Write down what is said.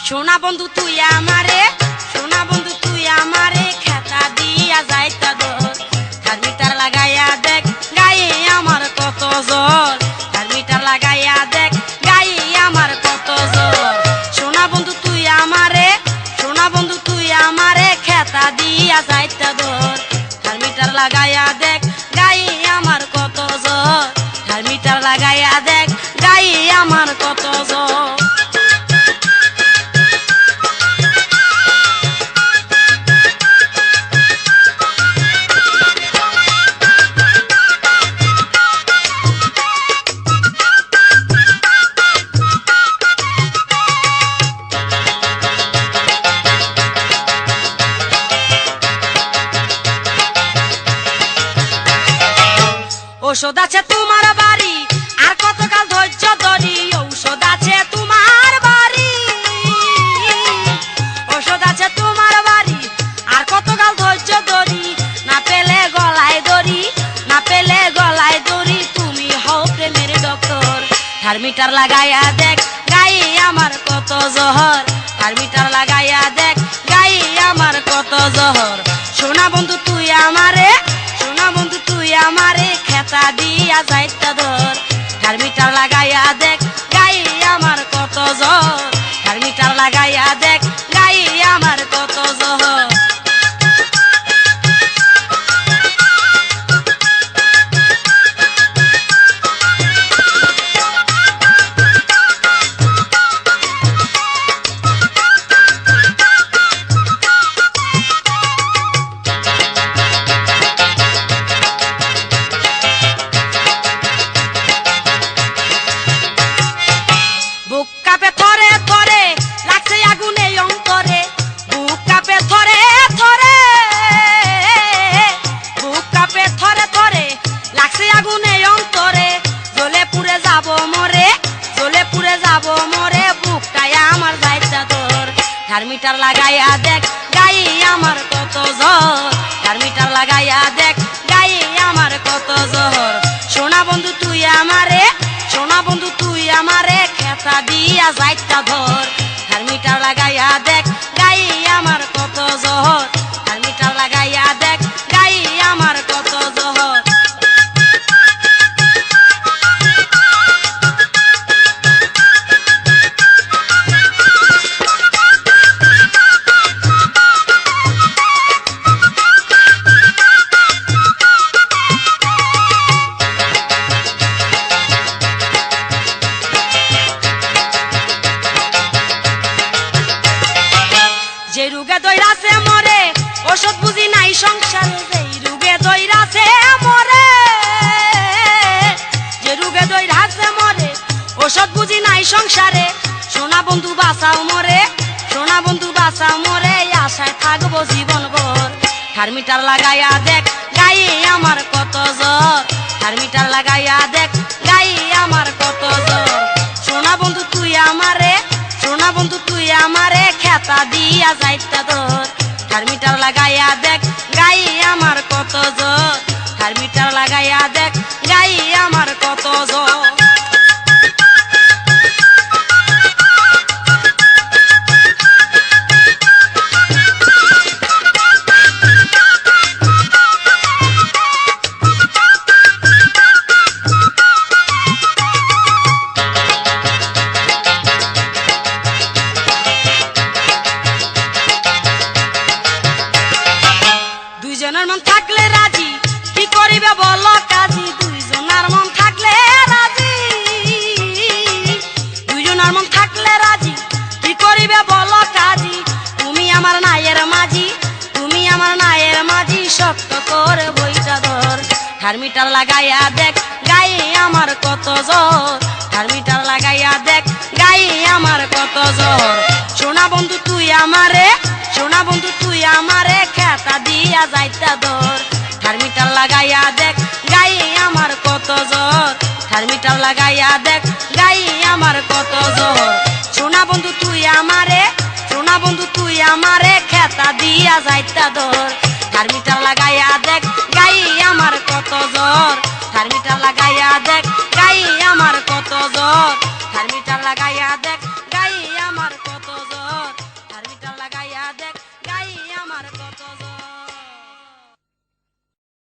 সোনা বন্ধু তুই আমারে, সোনা বন্ধু তুই আমারে খেতা দিয়া যাইতা দর। তার মিটার লাগাইয়া দেখ গায়ে আমার কত জোর, তার মিটার লাগাইয়া দেখ গায়ে আমার কত জোর। সোনা বন্ধু তুই আমারে, সোনা বন্ধু তুই আমারে খেতা দিয়া যাইতা দর। তার মিটার লাগাইয়া দেখ গায়ে আমার কত জোর, তার মিটার লাগাইয়া দেখ গায়ে আমার কত জোর। ঔষধ আছে তোমার বাড়ি আর কতকাল ধৈর্য ধরি, ঔষধ আছে তোমার বাড়ি, ঔষধ আছে তোমার বাড়ি আর কতকাল ধৈর্য ধরি। না পেলে গলায় দড়ি, না পেলে গলায় দড়ি, তুমি হও প্রেমের ডক্টর। থার্মিটার লাগাইয়া দেখ গায়ে আমার কত জহর, থার্মিটার লাগাইয়া দেখ গায়ে আমার কত জহর। সোনা বন্ধু তুই আমারে, সোনা বন্ধু তুই আমারে খেতা দিয়া যাইতা ধর। থার্মিটার লাগাইয়া দেখ গায়ে আমার কত জোর, থার্মিটার লাগাইয়া দেখ গায়ে আমার কত জোর। বুক কাঁপে থরে থরে লাগছে আগুন এই অন্তরে, বুক কাঁপে থরে থরে, বুক কাঁপে থরে থরে লাগছে আগুন এই অন্তরে। জ্বলে পুড়ে যাব মরে, জ্বলে পুড়ে যাব মরে, বুকটাই আমার যাইতা তোর। থার্মিটার লাগাইয়া দেখ গায়ে আমার কত জোর, থার্মিটার লাগাইয়া দেখ গায়ে আমার কত জোর। সোনা বন্ধু তুই আমারে, সোনা বন্ধু তুই আমারে খেতা দিয়া যাইতা ধর। থার্মিটার লাগাইয়া দেখ গায়ে আমার কত জোর, থার্মিটার লাগাইয়া দেখ গায়ে আমার কত জোর। যে রোগে দইরাছে মরে ওষুধ বুঝি নাই সংসারে, যেই রোগে দইরাছে মরে, যে রোগে দইরাছে মরে ওষুধ বুঝি নাই সংসারে। সোনা বন্ধু বাঁচাও মরে, সোনা বন্ধু বাঁচাও মরে, আশায় থাকবো জীবন ভর। থার্মিটার লাগাইয়া দেখ গায়ে আমার কত জোর, থার্মিটার লাগাইয়া দেখ গায়ে আমার কত জোর। সোনা বন্ধু তুই আমারে, সোনা বন্ধু তুই আমারে খেতা দিয়া যাইতা ধর। থার্মিটার লাগাইয়া দেখ গায়ে আমার কত জোর, থার্মিটার লাগাইয়া দেখ গায়ে আমার কত জোর। দুইজনের মন থাকলে রাজি কি করিবে বলো কাজী, দুইজনের মন থাকলে রাজি, দুইজনের মন থাকলে রাজি কি করিবে বলো কাজী। তুমি আমার নায়ের মাঝি, তুমি আমার নায়ের মাঝি, শক্ত করে বইটা ধর। থার্মিটার লাগাইয়া দেখ গায়ে গায়ে আমার কত জ্বর থার্মিটার লাগাইয়া দেখ গায়ে আমার কত জ্বর সোনা বন্ধু তুই আমারে সোনা বন্ধু তুই আমারে খেতা দিয়া যাইতা ধর থার্মিটার লাগাইয়া দেখ গায়ে আমার কত জ্বর থার্মিটার লাগাইয়া দেখ গায়ে আমার কত জ্বর সোনা বন্ধু তুই আমারে সোনা বন্ধু তুই আমারে খেতা দিয়া যাইতা ধর থার্মিটার লাগাইয়া দেখ গায়ে আমার কত জ্বর থার্মিটার লাগাইয়া দেখ গায়ে আমার কত জ্বর থার্মিটার লাগা